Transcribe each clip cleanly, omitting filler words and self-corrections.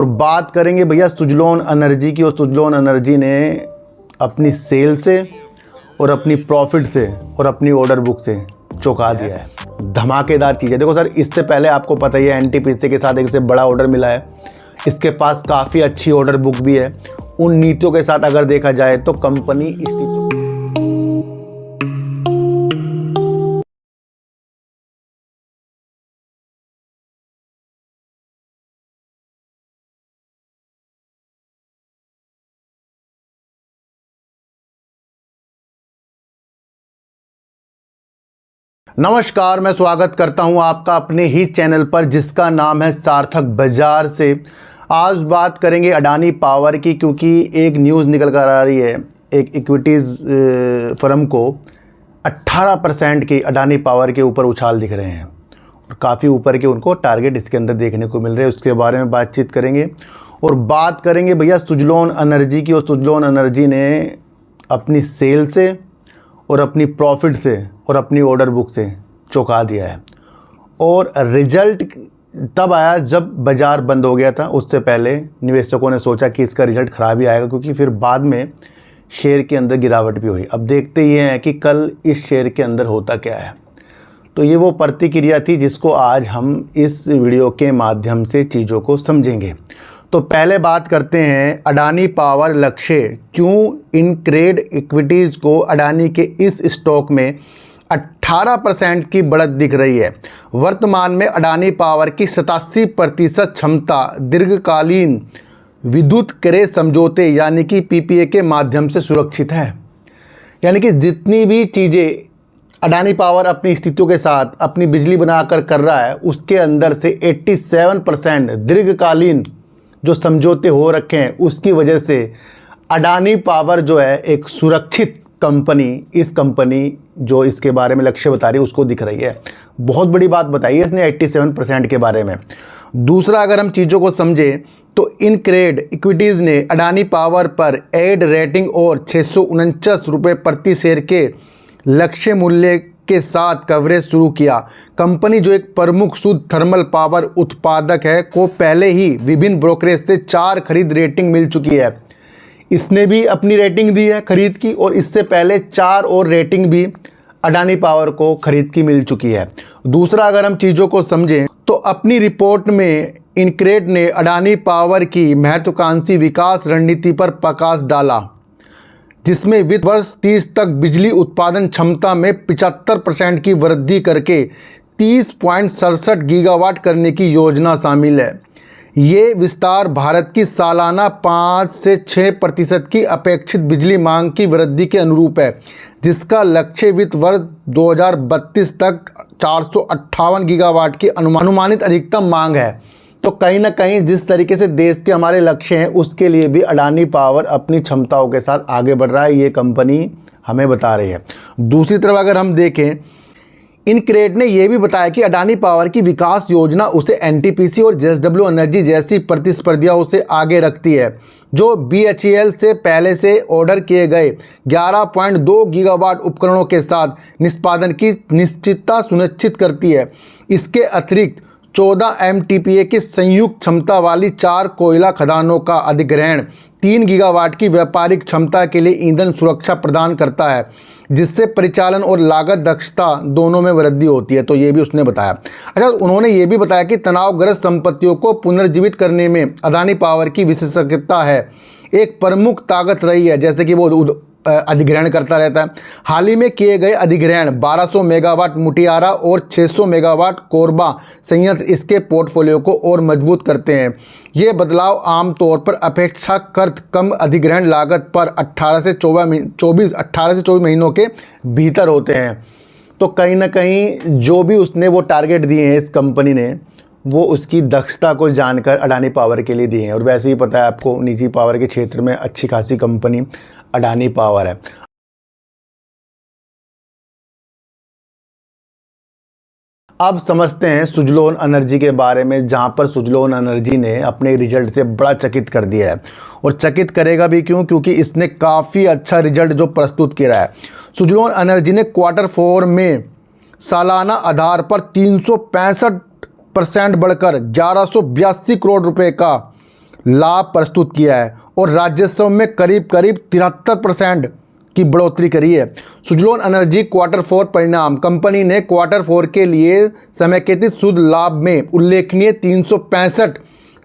और बात करेंगे भैया सुजलोन एनर्जी की। और सुजलोन एनर्जी ने अपनी सेल से और अपनी प्रॉफिट से और अपनी ऑर्डर बुक से चौंका दिया है। धमाकेदार चीज़ है। देखो सर, इससे पहले आपको पता ही है एनटीपीसी के साथ एक से बड़ा ऑर्डर मिला है। इसके पास काफ़ी अच्छी ऑर्डर बुक भी है। उन नीतियों के साथ अगर देखा जाए तो कंपनी इस नमस्कार, मैं स्वागत करता हूं आपका अपने ही चैनल पर जिसका नाम है सार्थक बाजार से। आज बात करेंगे अडानी पावर की, क्योंकि एक न्यूज़ निकल कर आ रही है। एक इक्विटीज़ फर्म को 18% की अडानी पावर के ऊपर उछाल दिख रहे हैं और काफ़ी ऊपर के उनको टारगेट इसके अंदर देखने को मिल रहे हैं। उसके बारे में बातचीत करेंगे और बात करेंगे भैया सुजलोन एनर्जी की। और सुजलोन एनर्जी ने अपनी सेल से और अपनी प्रॉफिट से और अपनी ऑर्डर बुक से चौंका दिया है। और रिजल्ट तब आया जब बाज़ार बंद हो गया था। उससे पहले निवेशकों ने सोचा कि इसका रिजल्ट ख़राब ही आएगा, क्योंकि फिर बाद में शेयर के अंदर गिरावट भी हुई। अब देखते ही हैं कि कल इस शेयर के अंदर होता क्या है। तो ये वो प्रतिक्रिया थी जिसको आज हम इस वीडियो के माध्यम से चीज़ों को समझेंगे। तो पहले बात करते हैं अडानी पावर लक्ष्य। क्यों इनक्रेड इक्विटीज़ को अडानी के इस स्टॉक में 18% की बढ़त दिख रही है। वर्तमान में अडानी पावर की 87% क्षमता दीर्घकालीन विद्युत क्रय समझौते यानी कि पीपीए के माध्यम से सुरक्षित है। यानी कि जितनी भी चीज़ें अडानी पावर अपनी स्थितियों के साथ अपनी बिजली बनाकर कर रहा है, उसके अंदर से 87% दीर्घकालीन जो समझौते हो रखे हैं, उसकी वजह से अडानी पावर जो है एक सुरक्षित कंपनी, इस कंपनी जो इसके बारे में लक्ष्य बता रही है उसको दिख रही है। बहुत बड़ी बात बताई है इसने 87% के बारे में। दूसरा, अगर हम चीज़ों को समझें तो इनक्रेड इक्विटीज़ ने अडानी पावर पर एड रेटिंग और 649 रुपये प्रति शेयर के लक्ष्य मूल्य के साथ कवरेज शुरू किया। कंपनी जो एक प्रमुख शुद्ध थर्मल पावर उत्पादक है को पहले ही विभिन्न ब्रोकरेज से 4 खरीद रेटिंग मिल चुकी है। इसने भी अपनी रेटिंग दी है खरीद की, और इससे पहले 4 और रेटिंग भी अडानी पावर को खरीद की मिल चुकी है। दूसरा, अगर हम चीज़ों को समझें तो अपनी रिपोर्ट में इनक्रेड ने अडानी पावर की महत्वाकांक्षी विकास रणनीति पर प्रकाश डाला, जिसमें वित्त वर्ष 30 तक बिजली उत्पादन क्षमता में 75% की वृद्धि करके 30.67 गीगावाट करने की योजना शामिल है। ये विस्तार भारत की सालाना 5 से 6% की अपेक्षित बिजली मांग की वृद्धि के अनुरूप है, जिसका लक्ष्य वित्त वर्ष 2032 तक 458 गीगावाट की अनुमानित अधिकतम मांग है। तो कहीं ना कहीं जिस तरीके से देश के हमारे लक्ष्य हैं, उसके लिए भी अडानी पावर अपनी क्षमताओं के साथ आगे बढ़ रहा है, ये कंपनी हमें बता रही है। दूसरी तरफ अगर हम देखें, इनक्रेड ने यह भी बताया कि अडानी पावर की विकास योजना उसे एनटीपीसी और जेएसडब्ल्यू एनर्जी जैसी प्रतिस्पर्धियों से आगे रखती है, जो बीएचईएल से पहले से ऑर्डर किए गए 11.2 गीगावाट उपकरणों के साथ निष्पादन की निश्चितता सुनिश्चित करती है। इसके अतिरिक्त 14 एमटीपीए की संयुक्त क्षमता वाली 4 कोयला खदानों का अधिग्रहण 3 गीगावाट की व्यापारिक क्षमता के लिए ईंधन सुरक्षा प्रदान करता है, जिससे परिचालन और लागत दक्षता दोनों में वृद्धि होती है। तो ये भी उसने बताया। अच्छा, उन्होंने ये भी बताया कि तनावग्रस्त संपत्तियों को पुनर्जीवित करने में अडानी पावर की विशेषज्ञता है एक प्रमुख ताकत रही है, जैसे कि वो अधिग्रहण करता रहता है। हाल ही में किए गए अधिग्रहण 1200 मेगावाट मुटियारा और 600 मेगावाट कोरबा संयंत्र इसके पोर्टफोलियो को और मजबूत करते हैं। ये बदलाव आमतौर पर अपेक्षाकृत कम अधिग्रहण लागत पर 18 से 24 महीनों के भीतर होते हैं। तो कहीं ना कहीं जो भी उसने वो टारगेट दिए हैं इस कंपनी ने, वो उसकी दक्षता को जानकर अडानी पावर के लिए दिए हैं। और वैसे ही पता है आपको, निजी पावर के क्षेत्र में अच्छी खासी कंपनी अडानी पावर है। अब समझते हैं सुजलोन एनर्जी के बारे में, जहां पर सुजलोन एनर्जी ने अपने रिजल्ट से बड़ा चकित कर दिया है। और चकित करेगा भी क्यों? क्योंकि इसने काफ़ी अच्छा रिजल्ट जो प्रस्तुत किया है। सुजलोन एनर्जी ने Q4 में सालाना आधार पर 365% बढ़कर 1182 करोड़ रुपए का लाभ प्रस्तुत किया है और राजस्व में करीब करीब 73% की बढ़ोतरी करी है। सुजलोन एनर्जी क्वार्टर 4 परिणाम। कंपनी ने क्वार्टर 4 के लिए समेकित शुद्ध लाभ में उल्लेखनीय 365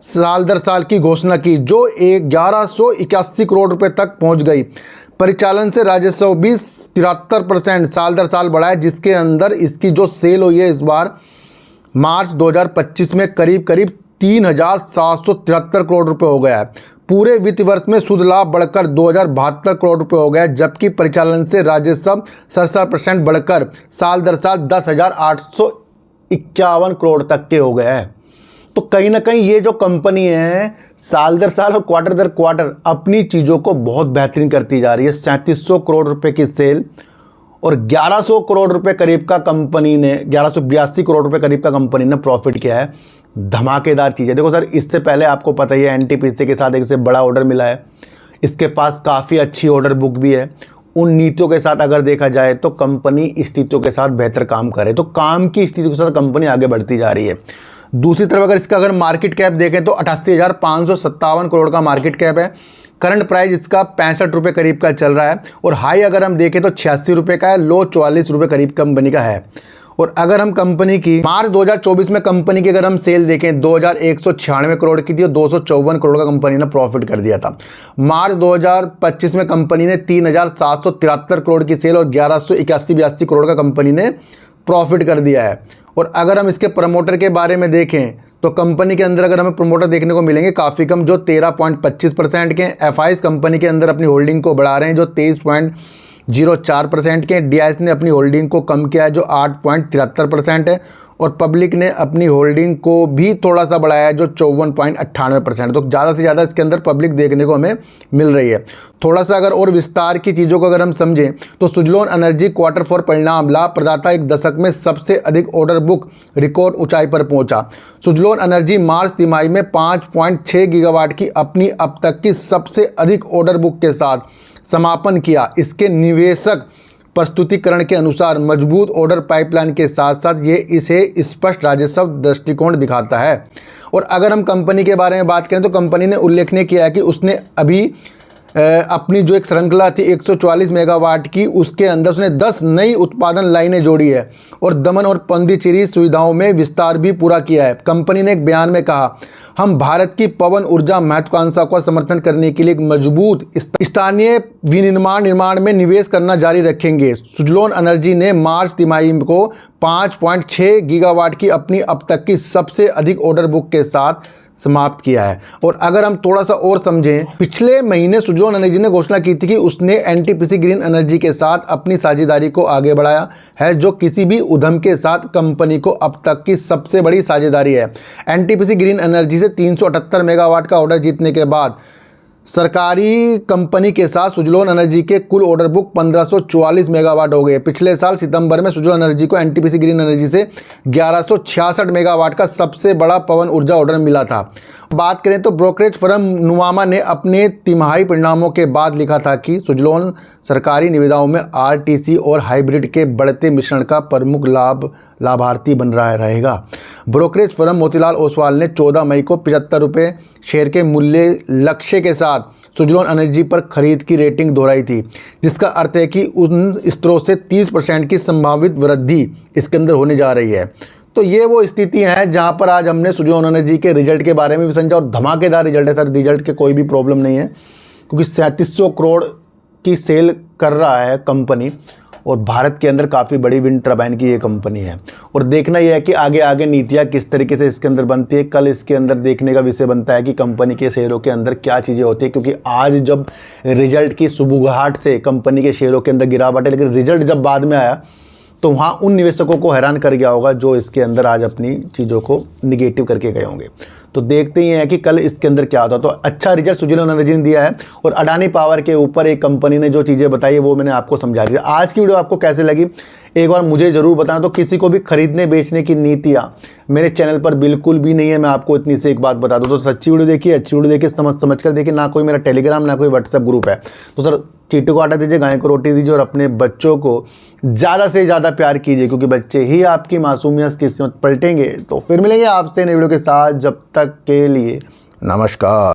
साल दर साल की घोषणा की, जो 1181 करोड़ रुपए तक पहुंच गई। परिचालन से राजस्व भी 73% साल दर साल बढ़ा है, जिसके अंदर इसकी जो सेल हुई है इस बार मार्च 2025 में करीब करीब 3,773 करोड़ रुपए हो गया है। पूरे वित्त वर्ष में शुद्ध लाभ बढ़कर 2,072 करोड़ रुपए हो गया है, जबकि परिचालन से राजस्व 67% बढ़कर साल दर साल 10,851 करोड़ तक के हो गए हैं। तो कहीं ना कहीं ये जो कंपनी है साल दर साल और क्वार्टर दर क्वार्टर अपनी चीज़ों को बहुत बेहतरीन करती जा रही है। 3700 करोड़ रुपए की सेल और 1100 करोड़ रुपए करीब का कंपनी ने 1182 करोड़ रुपए करीब का कंपनी ने प्रॉफिट किया है। धमाकेदार चीज़ है। देखो सर, इससे पहले आपको पता ही है एनटीपीसी के साथ एक से बड़ा ऑर्डर मिला है। इसके पास काफ़ी अच्छी ऑर्डर बुक भी है। उन नीतियों के साथ अगर देखा जाए तो कंपनी स्थितियों के साथ बेहतर काम करे, तो काम की स्थितियों के साथ कंपनी आगे बढ़ती जा रही है। दूसरी तरफ अगर इसका मार्केट कैप देखें तो 88,557 करोड़ का मार्केट कैप है। करंट प्राइस इसका 65 रुपये करीब का चल रहा है और हाई अगर हम देखें तो 86 रुपये का है, लो 44 रुपये करीब कंपनी का है। और अगर हम कंपनी की मार्च 2024 में कंपनी की अगर हम सेल देखें 2,196 करोड़ की थी और 254 करोड़ का कंपनी ने प्रॉफिट कर दिया था। मार्च 2025 में कंपनी ने 3,773 करोड़ की सेल और 1181 करोड़ का कंपनी ने प्रॉफिट कर दिया है। और अगर हम इसके प्रमोटर के बारे में देखें तो कंपनी के अंदर अगर हमें प्रमोटर देखने को मिलेंगे काफ़ी कम, जो 13.25% के। एफआईज कंपनी के अंदर अपनी होल्डिंग को बढ़ा रहे हैं, जो 23.04% के। डीआईएस ने अपनी होल्डिंग को कम किया है, जो 8.73% है। और पब्लिक ने अपनी होल्डिंग को भी थोड़ा सा बढ़ाया है, जो 54.98%। तो ज़्यादा से ज़्यादा इसके अंदर पब्लिक देखने को हमें मिल रही है। थोड़ा सा अगर और विस्तार की चीज़ों को अगर हम समझें तो सुजलोन एनर्जी क्वार्टर 4 परिणाम। लाभ प्रदाता एक दशक में सबसे अधिक ऑर्डर बुक रिकॉर्ड ऊंचाई पर पहुंचा। सुजलोन एनर्जी मार्च तिमाही में 5.6 गीगावाट की अपनी अब तक की सबसे अधिक ऑर्डर बुक के साथ समापन किया। इसके निवेशक प्रस्तुतिकरण के अनुसार मजबूत ऑर्डर पाइपलाइन के साथ साथ ये इसे स्पष्ट राजस्व दृष्टिकोण दिखाता है। और अगर हम कंपनी के बारे में बात करें तो कंपनी ने उल्लेखनीय किया है कि उसने अभी अपनी जो एक श्रृंखला थी 144 मेगावाट की, उसके अंदर उसने 10 नई उत्पादन लाइनें जोड़ी है और दमन और पौंडीचेरी सुविधाओं में विस्तार भी पूरा किया है। कंपनी ने एक बयान में कहा, हम भारत की पवन ऊर्जा महत्वाकांक्षा का समर्थन करने के लिए एक मजबूत स्थानीय विनिर्माण निर्माण में निवेश करना जारी रखेंगे। सुजलोन एनर्जी ने मार्च तिमाही को 5.6 गीगावाट की अपनी अब तक की सबसे अधिक ऑर्डर बुक के साथ समाप्त किया है। और अगर हम थोड़ा सा और समझें, पिछले महीने सुजलोन एनर्जी ने घोषणा की थी कि उसने एनटीपीसी ग्रीन एनर्जी के साथ अपनी साझेदारी को आगे बढ़ाया है, जो किसी भी उद्यम के साथ कंपनी को अब तक की सबसे बड़ी साझेदारी है। एनटीपीसी ग्रीन एनर्जी से 378 मेगावाट का ऑर्डर जीतने के बाद सरकारी कंपनी के साथ सुजलोन एनर्जी के कुल ऑर्डर बुक 1544 मेगावाट हो गए। पिछले साल सितंबर में सुजलोन एनर्जी को एनटीपीसी ग्रीन एनर्जी से 1166 मेगावाट का सबसे बड़ा पवन ऊर्जा ऑर्डर मिला था। बात करें तो ब्रोकरेज फर्म नुवामा ने अपने तिमाही परिणामों के बाद लिखा था कि सुजलोन सरकारी निविदाओं में आरटीसी और हाइब्रिड के बढ़ते मिश्रण का प्रमुख लाभार्थी बन रहा रहेगा। ब्रोकरेज फर्म मोतीलाल ओसवाल ने 14 मई को 75 रुपये शेयर के मूल्य लक्ष्य के साथ सुजलोन एनर्जी पर खरीद की रेटिंग दोहराई थी, जिसका अर्थ है कि उन स्तरों से 30% की संभावित वृद्धि इसके अंदर होने जा रही है। तो ये वो स्थिति है जहां पर आज हमने सुजलोन एनर्जी के रिजल्ट के बारे में भी समझा और धमाकेदार रिजल्ट है सर। रिजल्ट के कोई भी प्रॉब्लम नहीं है, क्योंकि 3700 करोड़ की सेल कर रहा है कंपनी और भारत के अंदर काफ़ी बड़ी विंड टर्बाइन की ये कंपनी है। और देखना यह है कि आगे आगे नीतियाँ किस तरीके से इसके अंदर बनती है। कल इसके अंदर देखने का विषय बनता है कि कंपनी के शेयरों के अंदर क्या चीज़ें होती है, क्योंकि आज जब रिजल्ट की सुबुगाहट से कंपनी के शेयरों के अंदर गिरावट है, लेकिन रिजल्ट जब बाद में आया तो वहाँ उन निवेशकों को हैरान कर गया होगा जो इसके अंदर आज अपनी चीज़ों को निगेटिव करके गए होंगे। तो देखते ही हैं कि कल इसके अंदर क्या होता है। तो अच्छा रिजल्ट सुजलोन एनर्जी ने दिया है और अडानी पावर के ऊपर एक कंपनी ने जो चीज़ें बताई है वो मैंने आपको समझा दी। आज की वीडियो आपको कैसे लगी एक बार मुझे ज़रूर बताना। तो किसी को भी खरीदने बेचने की नीतियाँ मेरे चैनल पर बिल्कुल भी नहीं है, मैं आपको इतनी से एक बात बता दूँ। तो सच्ची वीडियो देखिए, अच्छी वीडियो देखिए, समझ कर देखिए। ना कोई मेरा टेलीग्राम ना कोई व्हाट्सएप ग्रुप है। तो सर चींटी को आटा दीजिए, गाय को रोटी दीजिए और अपने बच्चों को ज़्यादा से ज़्यादा प्यार कीजिए, क्योंकि बच्चे ही आपकी मासूमियत किस्मत पलटेंगे। तो फिर मिलेंगे आपसे नई वीडियो के साथ, जब तक के लिए नमस्कार।